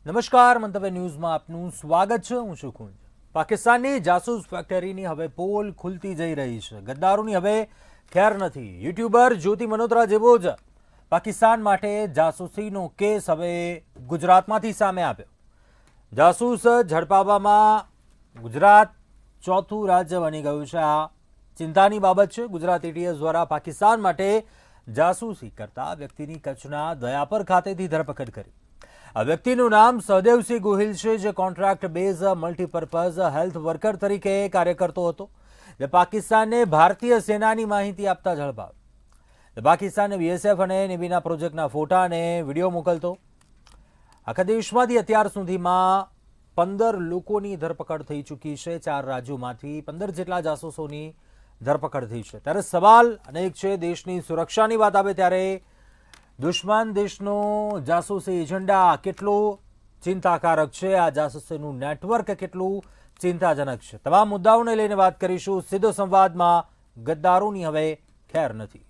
નમસ્કાર, મંતવ્ય ન્યૂઝમાં આપનું સ્વાગત છે. હું છું કુંજ. પાકિસ્તાનની જાસૂસ ફેક્ટરીની હવે પોલ ખુલતી જઈ રહી છે. ગદ્દારોની હવે ખેર નથી. યુટ્યુબર જ્યોતિ મલ્હોત્રા જેવો જ પાકિસ્તાન માટે જાસૂસીનો કેસ હવે ગુજરાતમાંથી સામે આવ્યો. જાસૂસ ઝડપાવવામાં ગુજરાત ચોથું રાજ્ય બની ગયું છે. આ ચિંતાની બાબત છે. ગુજરાત એટીએસ દ્વારા પાકિસ્તાન માટે જાસૂસી કરતા વ્યક્તિની કચ્છના દયાપર ખાતેથી ધરપકડ કરી. આ વ્યક્તિનું નામ સહદેવસિંહ ગોહિલ છે, જે contract base multipurpose health worker તરીકે કાર્ય કરતો હતો. જે પાકિસ્તાનને ભારતીય સેનાની માહિતી આપતા ઝડપાયો. પાકિસ્તાને બીએસએફ અને નેવીના પ્રોજેક્ટના ફોટા અને વિડીયો મોકલતો. આખા દેશમાંથી અત્યાર સુધીમાં 15 લોકોની ધરપકડ થઈ ચૂકી છે. 4 રાજ્યોમાંથી 15 જેટલા જાસૂસોની ધરપકડ થઈ છે. ત્યારે સવાલ અનેક છે. દેશની સુરક્ષાની વાત આવે ત્યારે દુશ્મન દેશનો જાસૂસી એજન્ડા કેટલો ચિંતાકારક છે, આ જાસૂસીનું નેટવર્ક કેટલું ચિંતાજનક છે, તમામ મુદ્દાઓને લઈને વાત કરીશું. સીધો સંવાદમાં ગદ્દારોની હવે ખેર નથી.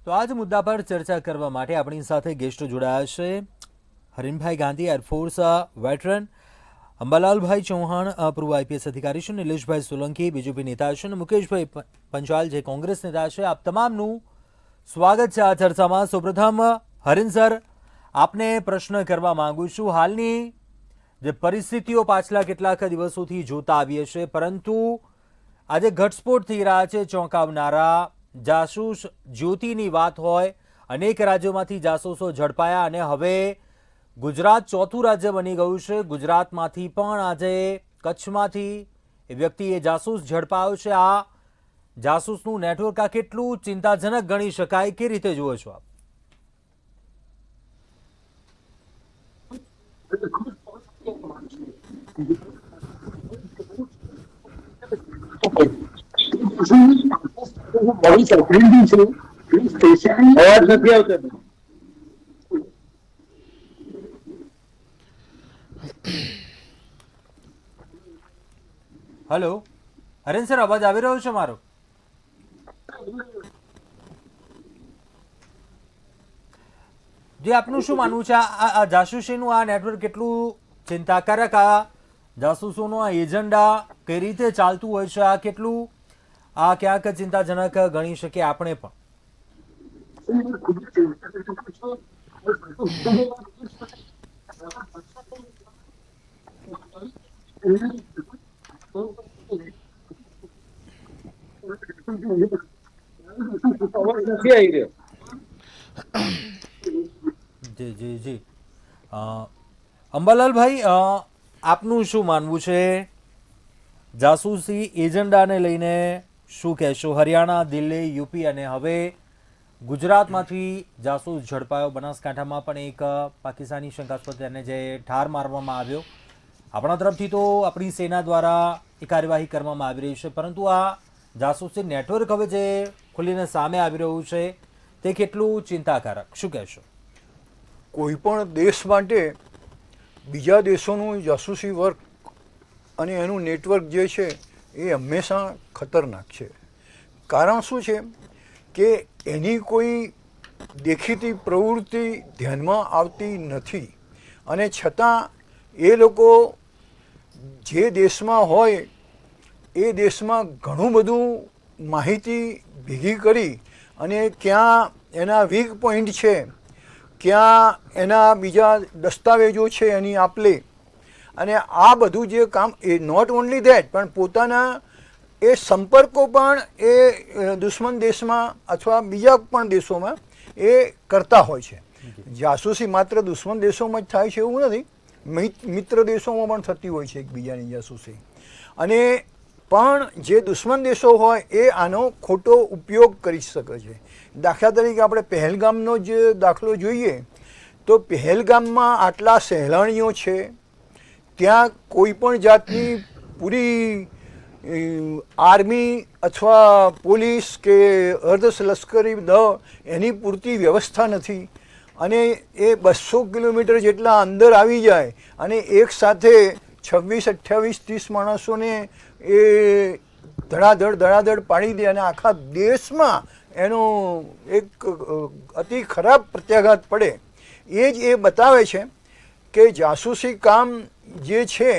તો આ જ મુદ્દા પર ચર્ચા કરવા માટે આપણી સાથે ગેસ્ટ જોડાયા છે. હરીનભાઈ ગાંધી, એરફોર્સ વેટરન, અંબાલાલભાઈ ચૌહાણ, પૂર્વ આઈપીએસ અધિકારી છે, નિલેશભાઈ સોલંકી બીજેપી નેતા છે, અને મુકેશભાઈ પંચાલ જે કોંગ્રેસ નેતા છે. આપ તમામનું સ્વાગત છે આ ચર્ચામાં. સૌપ્રથમ હરીન સર, આપને પ્રશ્ન કરવા માંગુ છું. હાલની જે પરિસ્થિતિઓ પાછલા કેટલાક દિવસોથી જોતા આવીએ છીએ, પરંતુ આજે ઘટસ્ફોટ થઈ રહ્યા છે ચોંકાવનારા. જાસૂસ જ્યોતિની વાત હોય, અનેક રાજ્યોમાંથી જાસૂસો ઝડપાયા અને હવે ગુજરાત ચોથું રાજ્ય બની ગયું છે. ગુજરાતમાંથી પણ આજે કચ્છમાંથી એ વ્યક્તિએ જાસૂસ ઝડપાયો છે. આ જાસૂસનું નેટવર્ક આ કેટલું ચિંતાજનક ગણી શકાય, કે રીતે જુઓ છો આપ? અવાજ નથી આવતો. હેલો હરેન સર, અવાજ આવી રહ્યો છે મારો? જે આપનું શું માનવું છે, આ જાસૂસીનું આ નેટવર્ક કેટલું ચિંતાકારક, આ જાસૂસોનો આ એજન્ડા કઈ રીતે ચાલતું હોય છે, આ કેટલું આ ક્યાંક ચિંતાજનક ગણી શકીએ આપણે પણ? જી જી જી અંબાલાલભાઈ, આપનું શું માનવું છે જાસૂસી એજન્ડાને લઈને? શું કહેશો? હરિયાણા, દિલ્હી, યુપી અને હવે ગુજરાતમાંથી જાસૂસ ઝડપાયો. બનાસકાંઠામાં પણ એક પાકિસ્તાની શંકાસ્પદ તેને જે ઠાર મારવામાં આવ્યો. આપણા તરફથી તો આપણી સેના દ્વારા એ કાર્યવાહી કરવામાં આવી રહી છે, પરંતુ આ જાસૂસી નેટવર્ક હવે જે ખુલીને સામે આવી રહ્યું છે તે કેટલું ચિંતાકારક, શું કહેશો? કોઈ પણ દેશ માટે બીજા દેશોનું જાસૂસી વર્ક અને એનું નેટવર્ક જે છે એ હંમેશા ખતરનાક છે. કારણ શું છે કે એની કોઈ દેખીતી પ્રવૃત્તિ ધ્યાનમાં આવતી નથી, અને છતાં એ લોકો જે દેશમાં હોય એ દેશમાં ઘણું બધું માહિતી ભેગી કરી અને ક્યાં એના વીક પોઈન્ટ છે, ક્યાં એના બીજા દસ્તાવેજો છે એની આપલે, અને આ બધું જે કામ એ નોટ ઓનલી ધેટ પણ પોતાના એ સંપર્કો પણ એ દુશ્મન દેશમાં અથવા બીજા પણ દેશોમાં એ કરતા હોય છે. જાસૂસી માત્ર દુશ્મન દેશોમાં જ થાય છે એવું નથી, મિત્ર દેશોમાં પણ થતી હોય છે એકબીજાની જાસૂસી. અને પણ જે દુશ્મન દેશો હોય એ આનો ખોટો ઉપયોગ કરી શકે છે. દાખલા તરીકે આપણે પહેલગામનો જ દાખલો જોઈએ તો પહેલગામમાં આટલા સહેલાણીઓ છે, ત્યાં કોઈ પણ જાતની પૂરી આર્મી અથવા પોલીસ કે અર્ધલશ્કરી દળ એની પૂરતી વ્યવસ્થા નથી, અને એ 200 કિલોમીટર જેટલા અંદર આવી જાય અને એક સાથે 26, 28, 30 માણસોને એ ધડાધડ પાડી દે અને આખા દેશમાં એનો એક અતિ ખરાબ પ્રત્યાઘાત પડે, એ જ એ બતાવે છે કે જાસૂસી કામ જે છે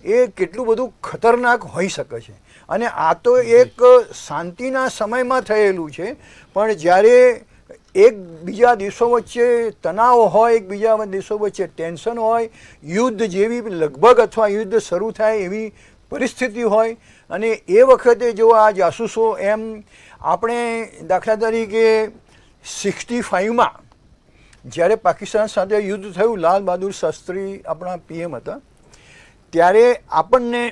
એ કેટલું બધું ખતરનાક હોઈ શકે છે. અને આ તો એક શાંતિના સમયમાં થયેલું છે, પણ જ્યારે એકબીજા દેશો વચ્ચે તણાવ હોય, એકબીજા દેશો વચ્ચે ટેન્શન હોય, યુદ્ધ જેવી લગભગ અથવા યુદ્ધ શરૂ થાય એવી પરિસ્થિતિ હોય, અને એ વખતે જો આ જાસૂસો એમ આપણે દાખલા તરીકે 65માં જ્યારે પાકિસ્તાન સાથે યુદ્ધ થયું, લાલ બહાદુર શાસ્ત્રી આપણા PM હતા, ત્યારે આપણને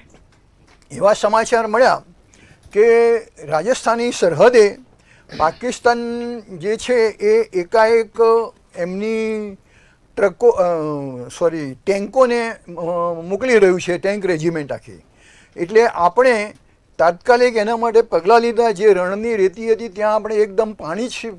એવા સમાચાર મળ્યા કે રાજસ્થાની સરહદે પાકિસ્તાન જે છે એ એકાએક એમની ટેન્કોને મોકલી રહ્યું છે, ટેન્ક રેજિમેન્ટ આખી. એટલે આપણે તાત્કાલિક એના માટે પગલાં લીધા. જે રણની રેતી હતી ત્યાં આપણે એકદમ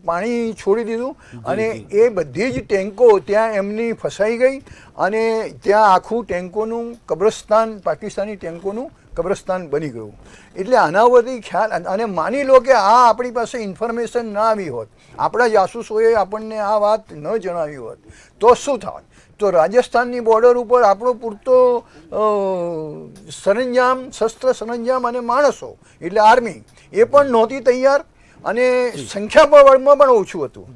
પાણી છોડી દીધું, અને એ બધી જ ટેન્કો ત્યાં એમની ફસાઈ ગઈ, અને ત્યાં આખું ટેન્કોનું કબ્રસ્તાન, પાકિસ્તાની ટેન્કોનું કબ્રસ્તાન બની ગયું. એટલે આના પરથી ખ્યાલ, અને માની લો કે આ આપણી પાસે ઇન્ફોર્મેશન ના આવી હોત, આપણા જાસૂસોએ આપણને આ વાત ન જણાવી હોત, તો શું થાત? તો રાજસ્થાનની બોર્ડર ઉપર આપણો પૂરતો સરંજામ, શસ્ત્ર સરંજામ અને માણસો એટલે આર્મી એ પણ નહોતી તૈયાર, અને સંખ્યાબળમાં પણ ઓછું હતું,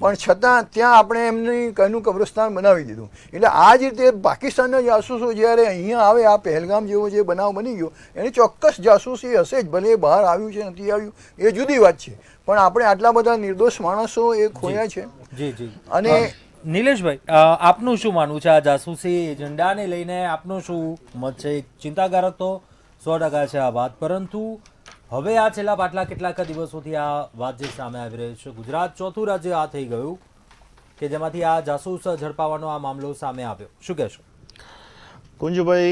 પણ છતાં ત્યાં આપણે એમની કઈનું કબ્રસ્તાન બનાવી દીધું. એટલે આ જ રીતે પાકિસ્તાનના જાસૂસો જ્યારે અહીંયા આવે, આ પહેલગામ જેવો જે બનાવ બની ગયો, એની ચોક્કસ જાસૂસી હશે જ, ભલે એ બહાર આવ્યું છે નથી આવ્યું એ જુદી વાત છે, પણ આપણે આટલા બધા નિર્દોષ માણસો એ ખોયા છે. અને નિલેશભાઈ, આપનું શું માનવું છે આ જાસૂસી એજન્ડાને લઈને? આપનું શું મત છે? ચિંતાકારક તો 100% છે આ વાત, પરંતુ હવે આ છેલ્લા પાછલા કેટલાક દિવસોથી આ વાત જે સામે આવી રહી છે, ગુજરાત ચોથું રાજ્ય આ થઈ ગયું કે જેમાંથી આ જાસૂસ ઝડપાવાનો આ મામલો સામે આવ્યો, શું કહેશો? કુંજભાઈ,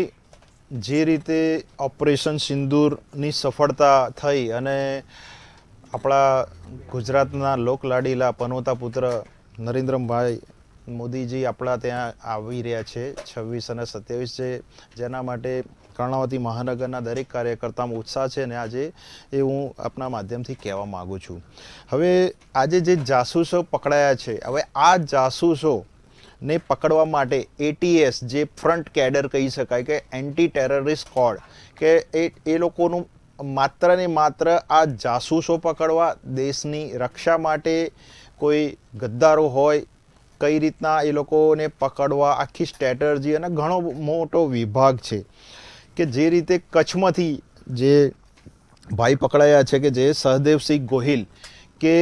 જે રીતે ઓપરેશન સિંદૂરની સફળતા થઈ અને આપણા ગુજરાતના લોકલાડીલા પનોતા પુત્ર નરેન્દ્રભાઈ મોદીજી આપણા ત્યાં આવી રહ્યા છે 26 અને 27 છે, જેના માટે કર્ણાવતી મહાનગરના દરેક કાર્યકર્તામાં ઉત્સાહ છે, અને આજે એ હું આપના માધ્યમથી કહેવા માગું છું. હવે આજે જે જાસૂસો પકડાયા છે, હવે આ જાસૂસોને પકડવા માટે ATS જે ફ્રન્ટ કેડર કહી શકાય કે એન્ટી ટેરરિસ્ટ સ્ક્વોડ, કે એ લોકોનું માત્ર ને માત્ર આ જાસૂસો પકડવા, દેશની રક્ષા માટે કોઈ ગદ્દારો હોય કઈ રીતના એ લોકોને પકડવા, આખી સ્ટ્રેટર્જી અને ઘણો મોટો વિભાગ છે. કે જે રીતે કચ્છમાંથી જે ભાઈ પકડાયા છે કે જે સહદેવસિંહ ગોહિલ, કે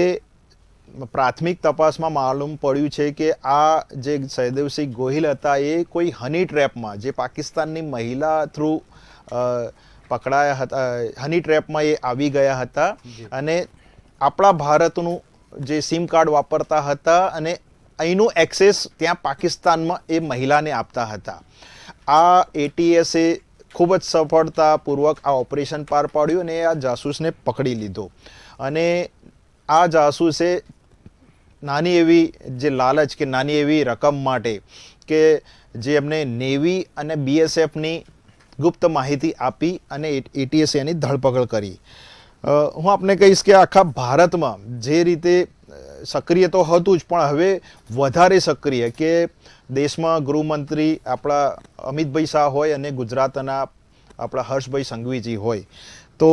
પ્રાથમિક તપાસમાં માલુમ પડ્યું છે કે આ જે સહદેવસિંહ ગોહિલ હતા એ કોઈ હની ટ્રેપમાં, જે પાકિસ્તાનની મહિલા થ્રુ પકડાયા હતા, હની ટ્રેપમાં એ આવી ગયા હતા, અને આપણા ભારતનું જે સિમ કાર્ડ વાપરતા હતા, અને અહીંનું એક્સેસ ત્યાં પાકિસ્તાનમાં એ મહિલાને આપતા હતા. આ ATSએ ખૂબ જ સફળતાપૂર્વક આ ઓપરેશન પાર પાડ્યું અને આ જાસૂસને પકડી લીધો. અને આ જાસૂસે નાની એવી જે લાલચ કે નાની એવી રકમ માટે, કે જે એમને નેવી અને BSFની ગુપ્ત માહિતી આપી અને ATSએ એની ધરપકડ કરી. હું આપને કહીશ કે આખા ભારતમાં જે રીતે સક્રિય તો હતું જ, પણ હવે વધારે સક્રિય, કે દેશમાં ગૃહમંત્રી આપણા અમિતભાઈ શાહ હોય અને ગુજરાતના આપણા હર્ષભાઈ સંઘવીજી હોય, તો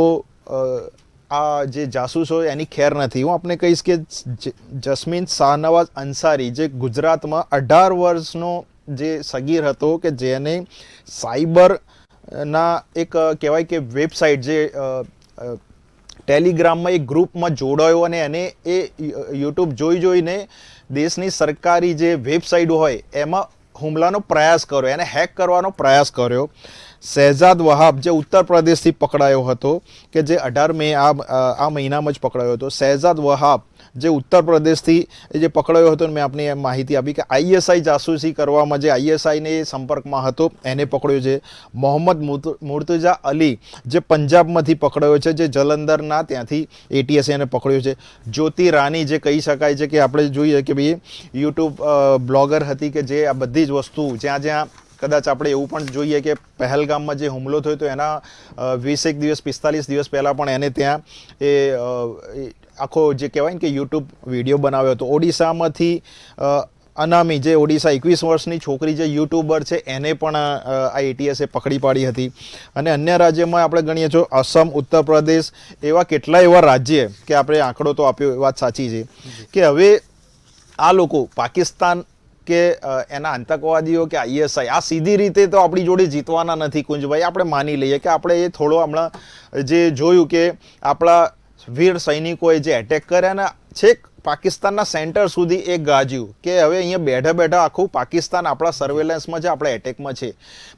આ જે જાસૂસ હોય એની ખેર નથી. હું આપને કહીશ કે જસ્મીન શાહનવાઝ અંસારી, જે ગુજરાતમાં 18 વર્ષનો જે સગીર હતો, કે જેને સાયબરના એક કહેવાય કે વેબસાઇટ, જે ટેલિગ્રામમાં એક ગ્રુપમાં જોડાયો, અને એને એ યુટ્યુબ જોઈને દેશની સરકારી જે વેબસાઇટ હોય એમાં હુમલાનો પ્રયાસ કર્યો, એને હેક કરવાનો પ્રયાસ કર્યો. શહેજાદ વહાબ, જે ઉત્તર પ્રદેશથી પકડાયો હતો, કે જે 18 મે આ મહિનામાં જ પકડાયો હતો. શહેજાદ વહાબ જે ઉત્તર પ્રદેશથી જે પકડાયો હતો, મેં આપને માહિતી આપી કે ISI જાસૂસી કરવામાં જે ISIને સંપર્કમાં હતો એને પકડ્યો છે. મોહમ્મદ મુર્તઝા અલી, જે પંજાબમાંથી પકડાયો છે, જે જલંધરના ત્યાંથી ATSએ એને પકડ્યો છે. જ્યોતિ રાની, જે કહી શકાય છે કે આપણે જોઈએ કે ભાઈ યુટ્યુબ બ્લોગર હતી, કે જે આ બધી જ વસ્તુ જ્યાં જ્યાં કદાચ આપણે એવું પણ જોઈએ કે પહેલગામમાં જે હુમલો થયો તો એના 20 દિવસ 45 દિવસ પહેલાં પણ એને ત્યાં એ આખો જે કહેવાય ને કે યુટ્યુબ વિડીયો બનાવ્યો હતો. ઓડિશામાંથી અનામી જે ઓડિશા 21 વર્ષની છોકરી જે યુટ્યુબર છે એને પણ આ એટીએસે પકડી પાડી હતી. અને અન્ય રાજ્યમાં આપણે ગણીએ છો અસમ, ઉત્તર પ્રદેશ, એવા કેટલાય એવા રાજ્ય કે આપણે આંકડો તો આપ્યો, વાત સાચી છે કે હવે આ લોકો પાકિસ્તાન કે એના આતંકવાદીઓ કે ISI આ સીધી રીતે તો આપણી જોડે જીતવાના નથી કુંજભાઈ. આપણે માની લઈએ કે આપણે એ થોડો હમણાં જે જોયું કે આપણા વીર સૈનિકોએ જે એટેક કર્યા ને છેક પાકિસ્તાનના સેન્ટર સુધી એ ગાજ્યું કે હવે અહીંયા બેઠા બેઠા આખું પાકિસ્તાન આપણા સર્વેલન્સમાં છે, આપણા એટેકમાં છે.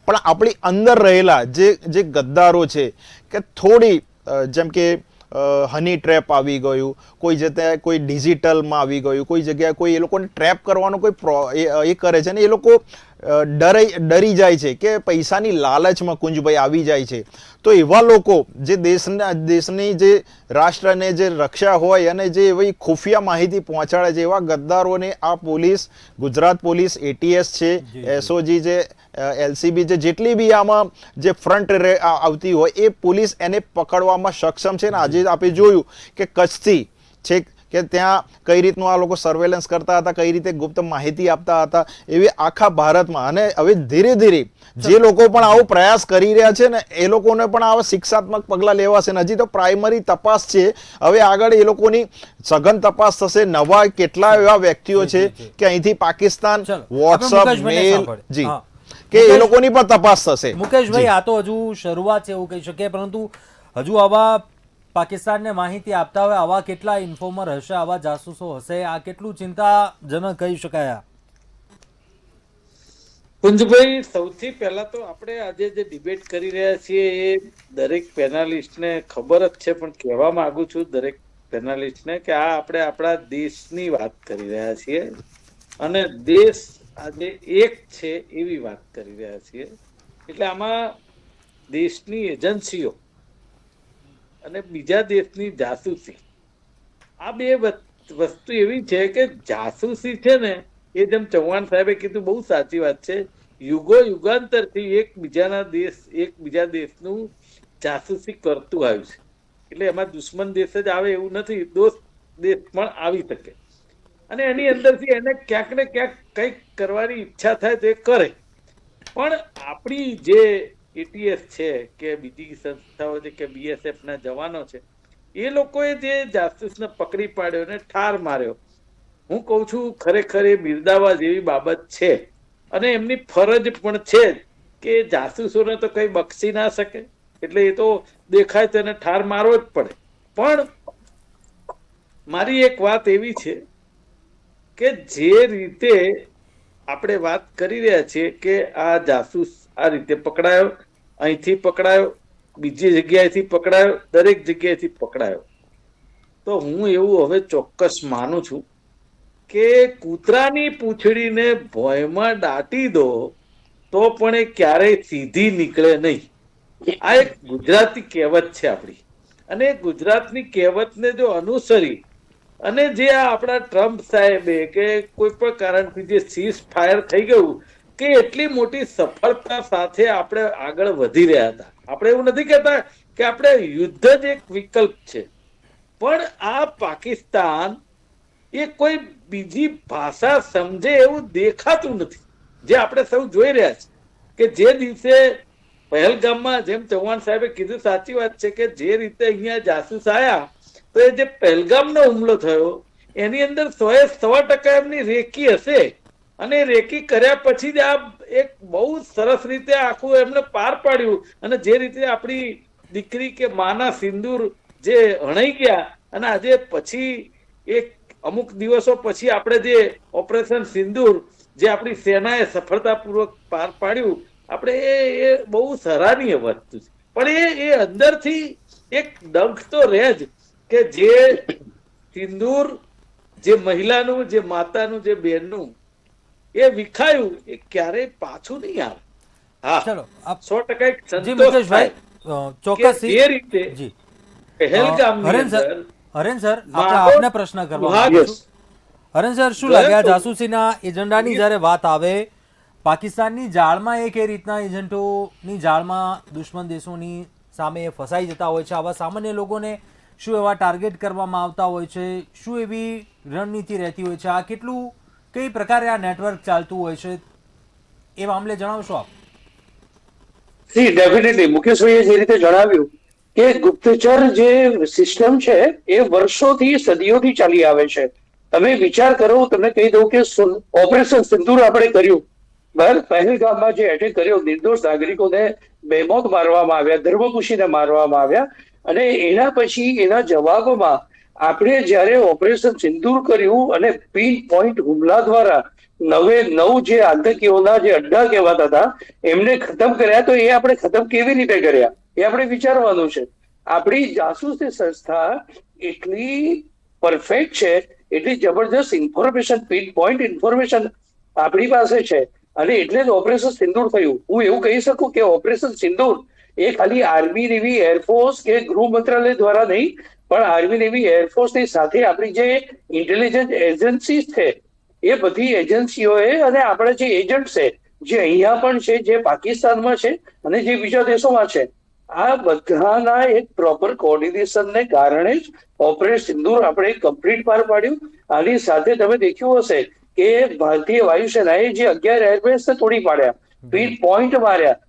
પણ આપણી અંદર રહેલા જે ગદ્દારો છે કે થોડી જેમ કે હની ટ્રેપ આવી ગયું, કોઈ જગ્યાએ કોઈ ડિજિટલમાં આવી ગયું, કોઈ જગ્યાએ કોઈ એ લોકોને ટ્રેપ કરવાનો કોઈ એ કરે છે ને એ લોકો ડરી જાય છે કે પૈસાની લાલચમાં કુંજભાઈ આવી જાય છે. તો એવા લોકો જે દેશની જે રાષ્ટ્રને જે રક્ષા હોય અને જે એવી ખુફિયા માહિતી પહોંચાડે છે એવા ગદ્દારોને આ પોલીસ, ગુજરાત પોલીસ, ATS છે, SOG છે, LCB છે, જેટલી બી આમાં જે ફ્રન્ટ આવતી હોય એ પોલીસ એને પકડવામાં સક્ષમ છે. ને આજે આપણે જોયું કે કચ્છથી છેક કે ત્યાં કઈ રીતનું આ લોકો સર્વેલન્સ કરતા હતા, કઈ રીતે ગુપ્ત માહિતી આપતા હતા, એવી આખા ભારતમાં. અને હવે ધીરે ધીરે જે લોકો પણ આવો પ્રયાસ કરી રહ્યા છે ને એ લોકોને પણ આવા શિક્ષાત્મક પગલાં લેવાશે. હજી તો પ્રાઇમરી તપાસ છે, હવે આગળ એ લોકોની સઘન તપાસ થશે. નવા કેટલા એવા વ્યક્તિઓ છે કે અહીંથી પાકિસ્તાન વોટ્સઅપ, મેલ, જી, કે એ લોકોની પણ તપાસ થશે. મુકેશભાઈ, આ તો હજુ શરૂઆત છે એવું કહી શકીએ, પરંતુ હજુ આવા પાકિસ્તાનને માહિતી આપતા હોય આવા કેટલા ઇન્ફોર્મર હશે, આવા જાસૂસો હશે, આ કેટલું ચિંતાજનક કહી શકાય? કુંજભાઈ, સૌથી પહેલા તો આપણે આજે જે ડિબેટ કરી રહ્યા છીએ એ દરેક પેનલિસ્ટને ખબર જ છે, પણ કહેવા માંગુ છું દરેક પેનલિસ્ટને કે આ આપણે આપણા દેશની વાત કરી રહ્યા છીએ અને દેશ આજે એક છે એવી વાત કરી રહ્યા છીએ. એટલે આમાં દેશની એજન્સીઓ અને બીજા દેશની જાસૂસી, આ બે વસ્તુ એવી છે કે જાસૂસી છે ને એ જેમ ચૌહાણ સાહેબે કીધું બહુ સાચી વાત છે, યુગાંતરથી એકબીજા દેશનું જાસૂસી કરતું આવ્યું છે. એટલે એમાં દુશ્મન દેશ જ આવે એવું નથી, દોસ્ત દેશ પણ આવી શકે અને એની અંદરથી એને ક્યાંક ને ક્યાંક કંઈક કરવાની ઈચ્છા થાય તો એ કરે. પણ આપણી જે ATS છે કે બીજી સંસ્થાઓ છે કે BSF ના જવાનો છે, એ લોકોએ જે જાસૂસને પકડી પાડ્યો ને ઠાર માર્યો, હું કઉ છું ખરેખર એ બિરદાવા જેવી બાબત છે. અને એમની ફરજ પણ છે કે જાસૂસોને તો કઈ બક્ષી ના શકે, એટલે એ તો દેખાય તેને ઠાર મારવો જ પડે. પણ મારી એક વાત એવી છે કે જે રીતે આપણે વાત કરી રહ્યા છીએ કે આ જાસૂસ આ રીતે પકડાયો, અહીંથી પકડાયો, બીજી જગ્યાએથી પકડાયો, દરેક જગ્યાએથી પકડાયો, તો હું એવું હવે ચોક્કસ માનું છું કે કૂતરાની પૂંછડીને ભોંયમાં દાટી દો તો પણ એ ક્યારેય સીધી નીકળે નહીં. આ એક ગુજરાતી કહેવત છે આપણી, અને ગુજરાતની કહેવતને જો અનુસરી અને જે આ આપણા ટ્રમ્પ સાહેબે કે કોઈ પણ કારણથી જે સીઝ ફાયર થઈ ગયું કે એટલી મોટી સફળતા સાથે આપણે આગળ વધી રહ્યા હતા. આપણે એવું નથી કહેતા કે આપણે યુદ્ધ જ એક વિકલ્પ છે, પણ આ પાકિસ્તાન એ કોઈ બીજી ભાષા સમજે એવું દેખાતું નથી. જે આપણે સૌ જોઈ રહ્યા છે કે જે દિવસે પહેલગામમાં, જેમ ચૌહાણ સાહેબે કીધું સાચી વાત છે કે જે રીતે અહીંયા જાસૂસ આયા તો એ જે પહેલગામનો હુમલો થયો એની અંદર 100% એમની રેકી હશે, અને રેકી કર્યા પછી જ આ એક બહુ સરસ રીતે આખું એમને પાર પાડ્યું. અને જે રીતે આપણી દીકરી કે માના સિંદૂર જે હણાઈ ગયા અને આજે પછી એક અમુક દિવસો પછી આપણે જે ઓપરેશન સિંદૂર જે આપણી સેનાએ સફળતાપૂર્વક પાર પાડ્યું, આપણે એ બહુ સરાહનીય વસ્તુ છે. પણ એ અંદરથી એક ડંખ તો રહે જ કે જે સિંદૂર જે મહિલાનું, જે માતાનું, જે બહેનનું એ વિખાયું એ ક્યારેય પાછું નહીં આવે. હા, ચલો 100% એક સંતોષ થાય ચોક્કસ કે જે રીતે જી પહેલગામની અંદર હરેન સર, આપને પ્રશ્ન કરવા માંગુ છું. હરેન સર, શું લાગે આ જાસૂસીના એજન્ડાની જ્યારે વાત આવે, પાકિસ્તાનની જાળમાં એ રીતના એજન્ટોની જાળમાં દુશ્મન દેશોની સામે એ ફસાઈ જતા હોય છે. આવા સામાન્ય લોકોને શું એવા ટાર્ગેટ કરવામાં આવતા હોય છે, શું એવી રણનીતિ રહેતી હોય છે, આ કેટલું કઈ પ્રકારે આ નેટવર્ક ચાલતું હોય છે, એ મામલે જણાવશો આપ? સી ડેફિનેટલી મુકેશભાઈએ જે રીતે જણાવ્યું કે ગુપ્તચર જે સિસ્ટમ છે એ વર્ષોથી સદીઓથી ચાલી આવે છે. તમે વિચાર કરો, તમને કહી દઉં કે ઓપરેશન સિંદૂર આપણે કર્યું બરાબર, પહેલગામમાં જે એટેક કર્યો, નિર્દોષ નાગરિકોને બેમોત મારવામાં આવ્યા, ધર્મપુષીને મારવામાં આવ્યા, અને એના પછી એના જવાબમાં આપણે જ્યારે ઓપરેશન સિંદૂર કર્યું અને પિન પોઈન્ટ હુમલા દ્વારા 9 જે આતંકીઓના જે અડ્ડા કહેવાતા હતા એમને ખતમ કર્યા. તો એ આપણે ખતમ કેવી રીતે કર્યા એ આપણે વિચારવાનું છે. આપણી જાસૂસી સંસ્થા એટલી પરફેક્ટ છે, એટલી જબરદસ્ત ઇન્ફોર્મેશન, પિન પોઈન્ટ ઇન્ફોર્મેશન આપણી પાસે છે, અને એટલે જ ઓપરેશન સિંદૂર થયું. હું એવું કહી શકું કે ઓપરેશન સિંદૂર એ ખાલી આર્મી, નેવી, એરફોર્સ કે ગૃહ મંત્રાલય દ્વારા નહીં, પણ આર્મી, નેવી, એરફોર્સની સાથે આપણી જે ઇન્ટેલિજન્સ એજન્સી છે એ બધી એજન્સીઓએ અને આપણા જે એજન્ટ છે, જે અહીંયા પણ છે, જે પાકિસ્તાનમાં છે અને જે બીજા દેશોમાં છે, આ બધાના એક પ્રોપર કોર્ડિનેશનને કારણે જ ઓપરેશન સિંદૂર આપણે કમ્પ્લીટ પાર પાડ્યું. આની સાથે તમે દેખ્યું હશે કે ભારતીય વાયુસેનાએ જે 11 એરબેઝને તોડી પાડ્યા, પિન પોઈન્ટ માર્યા,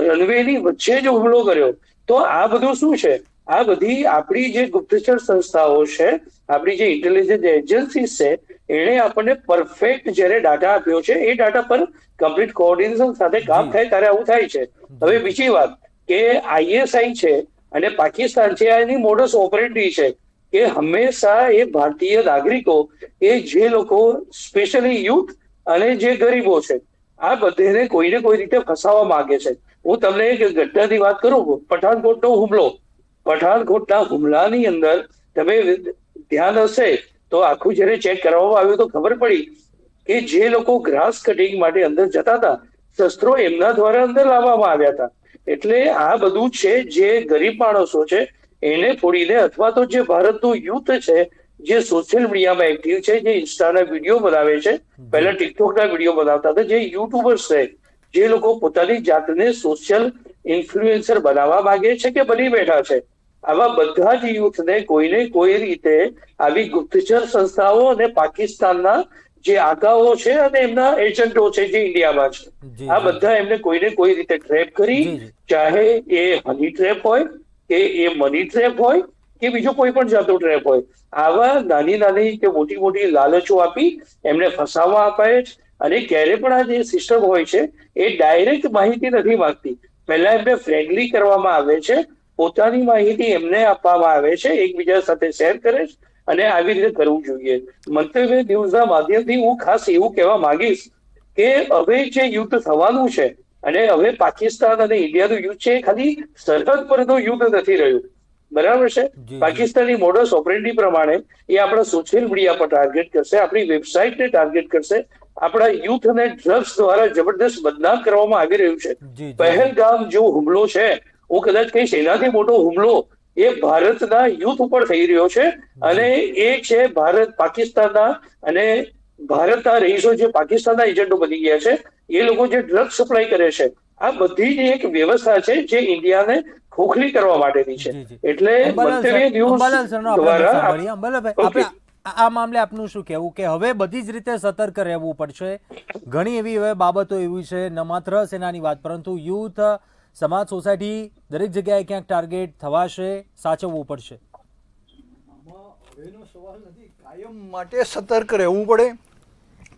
રનવેની વચ્ચે જ હુમલો કર્યો. તો આ બધું શું છે? આ બધી આપણી જે ગુપ્તચર સંસ્થાઓ છે, આપણી જે ઇન્ટેલિજન્સ એજન્સીસ છે, એણે આપણને પરફેક્ટ જ્યારે ડાટા આપ્યો છે, એ ડાટા પર કમ્પ્લીટ કોઓર્ડિનેશન સાથે કામ થાય ત્યારે આવું થાય છે. હવે બીજી વાત કે આઈએસઆઈ છે અને પાકિસ્તાન છે, એની મોડસ ઓપરેન્ડી છે કે હંમેશા એ ભારતીય નાગરિકો, એ જે લોકો સ્પેશિયલી યુથ અને જે ગરીબો છે, આ બધાને કોઈને કોઈ રીતે ફસાવા માંગે છે. હું તમને એક ઘટનાની વાત કરું, પઠાણકોટનો હુમલો. પઠાણકોટના હુમલાની અંદર તમે ધ્યાન હશે તો આખું જયારે ચેક કરવામાં આવ્યું તો ખબર પડી કે જે લોકો ગ્રાસ કટિંગ માટે અંદર જતા હતા, શસ્ત્રો એમના દ્વારા અંદર લાવવામાં આવ્યા હતા. એટલે આ બધું છે જે ગરીબ માણસો છે એને ફોડીને, અથવા તો જે ભારતનું યુથ છે, જે સોશિયલ મીડિયામાં એક્ટિવ છે, જે ઇન્સ્ટાના વિડીયો બનાવે છે, પહેલા ટિકટોકના વિડીયો બનાવતા હતા, જે યુટ્યુબર્સ છે, જે લોકો પોતાની જાતને સોશિયલ ઇન્ફ્લુએન્સર બનાવવા માંગે છે કે બની બેઠા છે, આવા બધા જ યુથને કોઈને કોઈ રીતે આવી ગુપ્તચર સંસ્થાઓ અને પાકિસ્તાનના જે આગાઓ છે અને એમના એજન્ટો છે જે ઇન્ડિયામાં છે, આ બધા એમને કોઈને કોઈ રીતે ટ્રેપ કરી, ચાહે એ હની ટ્રેપ હોય કે એ મની ટ્રેપ હોય કે બીજો કોઈ પણ જાતનો ટ્રેપ હોય, આવા નાની નાની કે મોટી મોટી લાલચો આપી એમને ફસાવવા અપાય છે. અને ક્યારે પણ આ જે સિસ્ટમ હોય છે એ ડાયરેક્ટ માહિતી નથી માંગતી. પહેલા એમને ફ્રેન્ડલી કરવામાં આવે છે, પોતાની માહિતી એમને આપવામાં આવે છે, એકબીજા સાથે શેર કરે છે, અને આવી રીતે કરવું જોઈએ. મંતવ્ય ન્યૂઝના માધ્યમથી હું ખાસ એવું કહેવા માંગીશ કે હવે જે યુદ્ધ થવાનું છે, અને હવે પાકિસ્તાન અને ઇન્ડિયાનું યુદ્ધ છે, ખાલી સરહદ પરનું યુદ્ધ નથી રહ્યું, બરાબર છે? પાકિસ્તાનની મોડસ ઓપરેન્ડી પ્રમાણે એ આપણા સોશિયલ મીડિયા પર ટાર્ગેટ કરશે, આપણી વેબસાઇટને ટાર્ગેટ કરશે, આપણા યુથને ડ્રગ્સ દ્વારા જબરદસ્ત બદનામ કરવામાં આવી રહ્યું છે. પહેલગામ જો હુમલો છે, હું કદાચ કહીશ એનાથી મોટો હુમલો એ ભારતના યુથ ઉપર થઈ રહ્યો છે, અને એ છે ભારત પાકિસ્તાનના અને ભારતના રહીશો જે પાકિસ્તાનના એજન્ટો બની ગયા છે, એ લોકો જે ડ્રગ્સ સપ્લાય કરે છે, આ બધી જ એક વ્યવસ્થા છે જે ઇન્ડિયાને ખોખલી કરવા માટેની છે. એટલે મંતવ્ય ન્યૂઝ દ્વારા આ મામલે આપનું શું કહેવું કે હવે બધી જ રીતે સતર્ક રહેવું પડશે? ઘણી એવી હવે બાબતો એવી છે, ન માત્ર સેનાની વાત, પરંતુ યુથ, સમાજ, સોસાયટી, દરેક જગ્યાએ ક્યાંક ટાર્ગેટ થવાશે, સાચવવું પડશે. હવેનો સવાલ નથી, કાયમ માટે સતર્ક રહેવું પડે,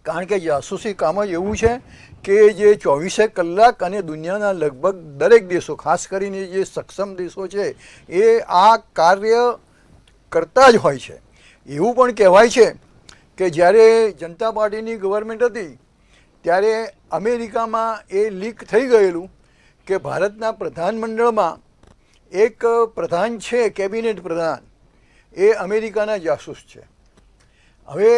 કારણ કે જાસૂસી કામ જ એવું છે કે જે 24 કલાક અને દુનિયાના લગભગ દરેક દેશો, ખાસ કરીને જે સક્ષમ દેશો છે, એ આ કાર્ય કરતા જ હોય છે. એવું પણ કહેવાય છે કે જ્યારે જનતા પાર્ટીની ગવર્મેન્ટ હતી ત્યારે અમેરિકામાં એ લીક થઈ ગયેલું કે ભારતના પ્રધાનમંડળમાં એક પ્રધાન છે, કેબિનેટ પ્રધાન, એ અમેરિકાના જાસૂસ છે. હવે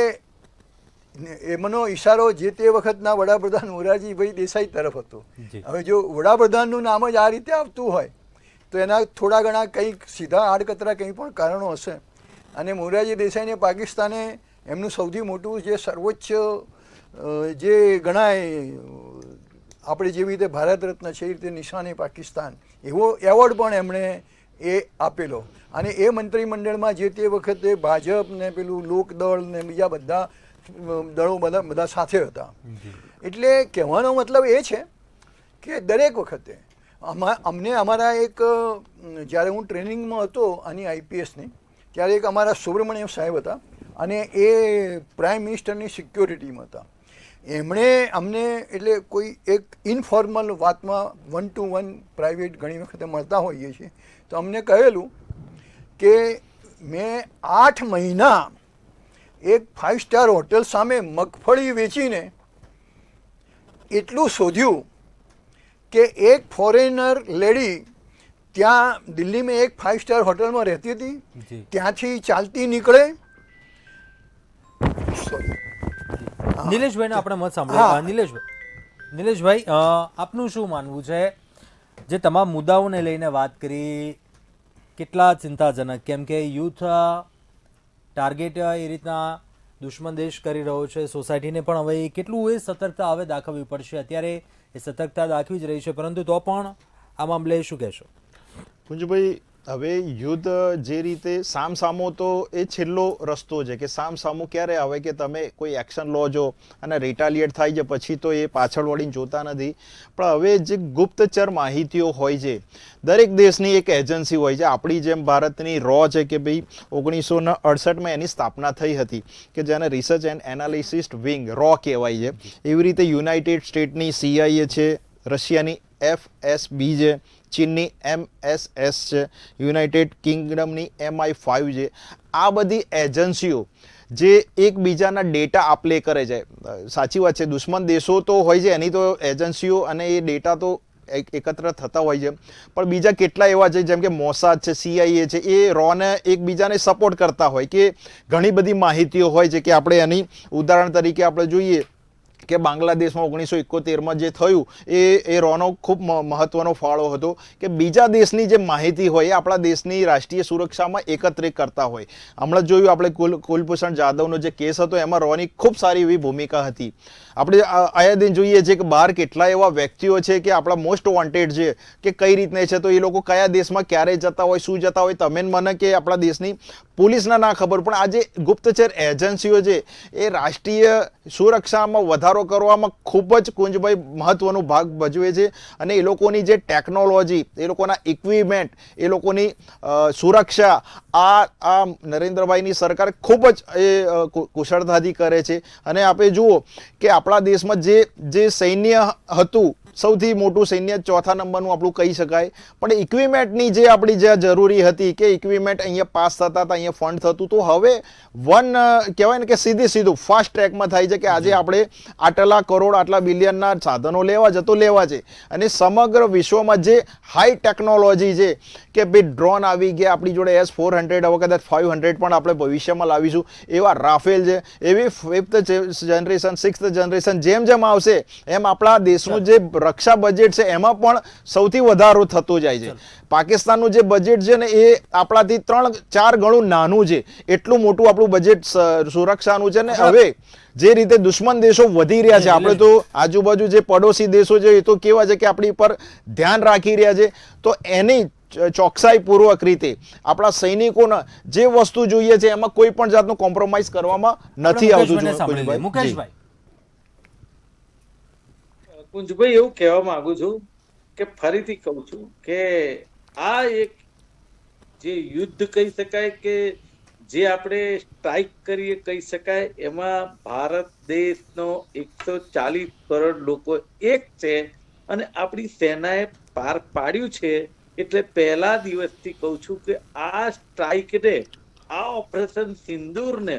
એમનો ઈશારો જે તે વખતના વડાપ્રધાન મોરારજીભાઈ દેસાઈ તરફ હતો. હવે જો વડાપ્રધાનનું નામ જ આ રીતે આવતું હોય તો એના થોડા ઘણા કંઈક સીધા આડકતરા કંઈ પણ કારણો હશે. અને મોરારજી દેસાઈને પાકિસ્તાને એમનું સૌથી મોટું જે સર્વોચ્ચ જે ગણાય આપણે જેવી રીતે ભારત રત્ન છે એ રીતે નિશાને પાકિસ્તાન એવો એવોર્ડ પણ એમણે એ આપેલો. અને એ મંત્રીમંડળમાં જે તે વખતે ભાજપ ને પેલું લોકદળ ને બીજા બધા દળો બધા સાથે હતા. એટલે કહેવાનો મતલબ એ છે કે દરેક વખતે અમને અમારા એક જ્યારે હું ટ્રેનિંગમાં હતો આની આઈપીએસની, ત્યારે એક અમારા સુબ્રમણ્યમ સાહેબ હતા અને એ પ્રાઇમ મિનિસ્ટરની સિક્યોરિટીમાં હતા. એમણે અમને એટલે કોઈ એક ઇનફોર્મલ વાતમાં 1 to 1 પ્રાઇવેટ ઘણી વખતે મળતા હોઈએ છીએ, તો અમને કહેલું કે મેં 8 મહિના એક 5 સ્ટાર હોટલ સામે મગફળી વેચીને એટલું શોધ્યું કે એક ફોરેનર લેડી ત્યાં દિલ્હીમાં એક 5 સ્ટાર હોટલમાં રહેતી હતી, ત્યાંથી ચાલતી નીકળે. નિલેશભાઈને આપણે મત સાંભળ્યા. નિલેશભાઈ, આપનું શું માનવું છે? જે તમામ મુદ્દાઓને લઈને વાત કરી, કેટલા ચિંતાજનક, કેમ કે યુથ ટાર્ગેટ એ રીતના દુશ્મન દેશ કરી રહ્યો છે. સોસાયટીને પણ હવે કેટલું એ સતર્કતા હવે દાખવવી પડશે. અત્યારે એ સતર્કતા દાખવી જ રહી છે, પરંતુ તો પણ આ મામલે શું કહેશો? કુંજભાઈ, હવે યુદ્ધ જે રીતે સામસામો તો એ છેલ્લો રસ્તો છે કે સામસામો ક્યારે આવે કે તમે કોઈ એક્શન લો છો અને રિટાલિએટ થાય છે, પછી તો એ પાછળ વળીને જોતા નથી. પણ હવે જે ગુપ્તચર માહિતીઓ હોય છે, દરેક દેશની એક એજન્સી હોય છે. આપણી જેમ ભારતની રો છે કે ભાઈ 1968માં એની સ્થાપના થઈ હતી કે જેને રિસર્ચ એન્ડ એનાલિસિસ વિંગ રો કહેવાય છે. એવી રીતે યુનાઇટેડ સ્ટેટની CIA છે, રશિયાની FSB છે, ચીનની MSS છે, યુનાઇટેડ કિંગડમની MI5 છે. આ બધી એજન્સીઓ જે એકબીજાના ડેટા આપલે કરે છે. સાચી વાત છે, દુશ્મન દેશો તો હોય છે એની તો એજન્સીઓ અને એ ડેટા તો એકત્ર થતા હોય છે, પણ બીજા કેટલા એવા છે જેમ કે મોસાદ છે, CIA છે, એ રોને એકબીજાને સપોર્ટ કરતા હોય કે ઘણી બધી માહિતીઓ હોય છે. કે આપણે એની ઉદાહરણ તરીકે આપણે જોઈએ કે બાંગ્લાદેશમાં 1971માં જે થયું એ રોનો ખૂબ મહત્વનો ફાળો હતો કે બીજા દેશની જે માહિતી હોય એ આપણા દેશની રાષ્ટ્રીય સુરક્ષામાં એકત્રિત કરતા હોય. હમણાં જોયું આપણે કુલભૂષણ જાધવનો જે કેસ હતો એમાં રોની ખૂબ સારી એવી ભૂમિકા હતી. આપણે આયા દિન જોઈએ છીએ કે બહાર કેટલા એવા વ્યક્તિઓ છે કે આપણા મોસ્ટ વોન્ટેડ છે કે કઈ રીતને છે, તો એ લોકો કયા દેશમાં ક્યારે જતા હોય, શું જતા હોય, તમે મને કે આપણા દેશની પોલીસના ના ખબર, પણ આ જે ગુપ્તચર એજન્સીઓ છે એ રાષ્ટ્રીય સુરક્ષામાં વધારો કરવામાં ખૂબ જ કુંજભાઈ મહત્વનો ભાગ ભજવે છે. અને એ લોકોની જે ટેકનોલોજી, એ લોકોના ઇક્વિપમેન્ટ, એ લોકોની સુરક્ષા આ નરેન્દ્રભાઈની સરકાર ખૂબ જ એ કુશળતાથી કરે છે. અને આપણે જુઓ કે આપણા દેશમાં જે સૈન્ય હતું, સૌથી મોટું સૈન્ય 4થા નંબરનું આપણું કહી શકાય, પણ ઇક્વિપમેન્ટની જે આપણી જે જરૂરી હતી કે ઇક્વિપમેન્ટ અહીંયા પાસ થતા હતા, અહીંયા ફંડ થતું, તો હવે કહેવાય ને કે સીધું ફાસ્ટ ટ્રેકમાં થાય છે કે આજે આપણે આટલા કરોડ આટલા બિલિયનના સાધનો લેવા છે. અને સમગ્ર વિશ્વમાં જે હાઈ ટેકનોલોજી છે કે ભાઈ ડ્રોન આવી ગયા આપણી જોડે, S-400, હવે કદાચ 500 પણ આપણે ભવિષ્યમાં લાવીશું, એવા રાફેલ છે, એવી 5th જનરેશન 6th જનરેશન જેમ આવશે એમ આપણા દેશનું જે રક્ષા બજેટ છે એમાં પણ સૌથી વધારો થતો જાય છે. પાકિસ્તાનનું જે બજેટ છે ને એ આપણાથી 3-4 ગણું નાનું છે, એટલું મોટું આપણું બજેટ સુરક્ષાનું છે. ને હવે જે રીતે દુશ્મન દેશો વધી રહ્યા છે, આપણે તો આજુબાજુ જે પડોશી દેશો છે એ તો કેવા છે કે આપણી પર ધ્યાન રાખી રહ્યા છે, તો એની ચોકસાઈપૂર્વક રીતે આપણા સૈનિકોને જે વસ્તુ જોઈએ છે એમાં કોઈ પણ જાતનું કોમ્પ્રોમાઇઝ કરવામાં નથી આવતું. મુકેશભાઈ, કુંજભાઈ, એવું કહેવા માંગુ છું કે ફરીથી કહું છું કે આ એક જે યુદ્ધ કહી શકાય કે જે આપણે સ્ટ્રાઇક કરીએ કહી શકાય, એમાં ભારત દેશનો 140 કરોડ લોકો એક છે અને આપણી સેનાએ પાર પાડ્યું છે. એટલે પહેલા દિવસથી કહું છું કે આ સ્ટ્રાઇકને, આ ઓપરેશન સિંદૂરને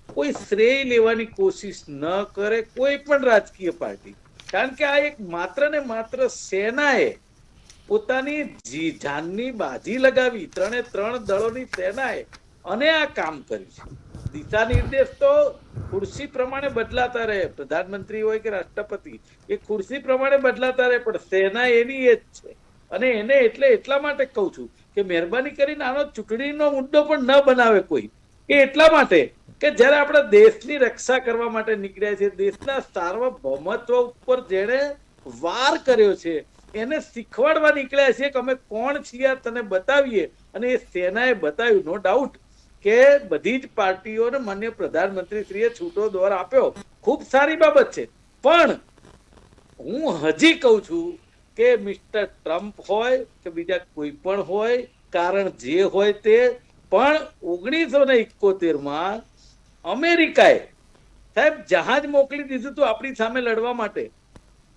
કોઈ શ્રેય લેવાની કોશિશ ન કરે કોઈ પણ રાજકીય પાર્ટી. કારણ કે આ એક માત્ર ને માત્ર સેનાએ પોતાની જાનની બાજી લગાવી, 3 દળોની સેનાએ અને આ કામ કર્યું છે. દિશા નિર્દેશ તો ખુરશી પ્રમાણે બદલાતા રહે, પ્રધાનમંત્રી હોય કે રાષ્ટ્રપતિ, એ ખુરશી પ્રમાણે બદલાતા રહે, પણ સેના એની એ જ છે. અને એને એટલા માટે કહું છું કે મહેરબાની કરીને આનો ચૂંટણીનો મુદ્દો પણ ન બનાવે કોઈ, કે એટલા માટે કે જ્યારે આપણા દેશની રક્ષા કરવા માટે નીકળ્યા છે, દેશના સાર્વભૌમત્વ ઉપર જેણે વાર કર્યો છે એને શીખવાડવા નીકળ્યા છે કે અમે કોણ છીએ તને બતાવીએ, અને એ સેનાએ બતાવ્યું. નો ડાઉટ કે બધી જ પાર્ટીઓને માન્ય પ્રધાનમંત્રીશ્રીએ છૂટો દોર આપ્યો, ખૂબ સારી બાબત છે. પણ હું હજી કહું છું કે મિસ્ટર ટ્રમ્પ હોય કે બીજા કોઈ પણ હોય, કારણ જે હોય તે, પણ 1971 અમેરિકાએ સાહેબ જહાજ મોકલી દીધું હતું આપણી સામે લડવા માટે.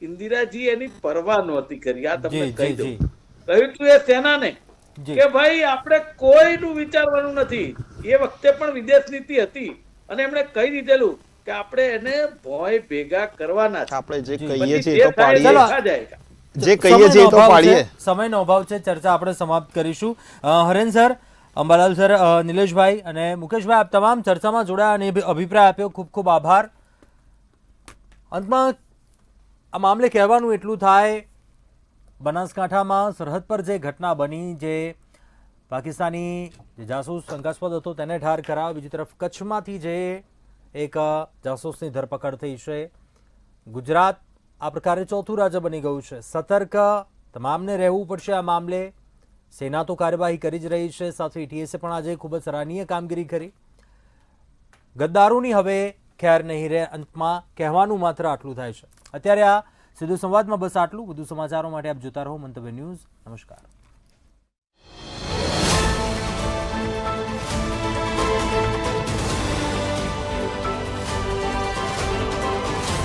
ઇન્દિરાજી એની પરવા નહોતી કરી. આ તમને જી, કહી જી, દઉં. કહ્યું તું એ સેનાને જી. કે ભાઈ આપણે કોઈનું વિચારવાનું નથી. એ વખતે પણ વિદેશ નીતિ હતી અને એમણે કહી દીધેલું કે આપણે એને ભોય ભેગા કરવાના છે. આપણે જે જી. કહીએ પછી છીએ જે તો થાય એ પાડીએ, દેખા જાયગા. જે કહીએ છીએ એ તો પાડીએ. સમયનો અભાવ છે, ચર્ચા આપણે સમાપ્ત કરીશું. હરેન સર, અંબાલાલ સર, નિલેશભાઈ અને મુકેશભાઈ, આપ તમામ ચર્ચામાં જોડાયા અને અભિપ્રાય આપ્યો, ખૂબ ખૂબ આભાર. અંતમાં આ મામલે કહેવાનું એટલું થાય, બનાસકાંઠામાં સરહદ પર જે ઘટના બની, જે પાકિસ્તાની જે જાસૂસ શંકાસ્પદ હતો તેને ઠાર કરાવ્યો, બીજી તરફ કચ્છમાંથી જે એક જાસૂસની ધરપકડ થઈ છે. ગુજરાત આ પ્રકારે ચોથું રાજ્ય બની ગયું છે. સતર્ક તમામને રહેવું પડશે આ મામલે. સેના તો કાર્યવાહી કરી જ રહી છે, સાથે એટીએસે પણ આજે ખૂબ જ સરાહનીય કામગીરી કરી. ગદ્દારોની હવે ખેર નહીં રહે. અંતમાં કહેવાનું માત્ર આટલું થાય છે. અત્યારે આ સીધો સંવાદમાં બસ આટલું. વધુ સમાચારો માટે આપ જોતા રહો મંતવ્ય ન્યૂઝ. નમસ્કાર.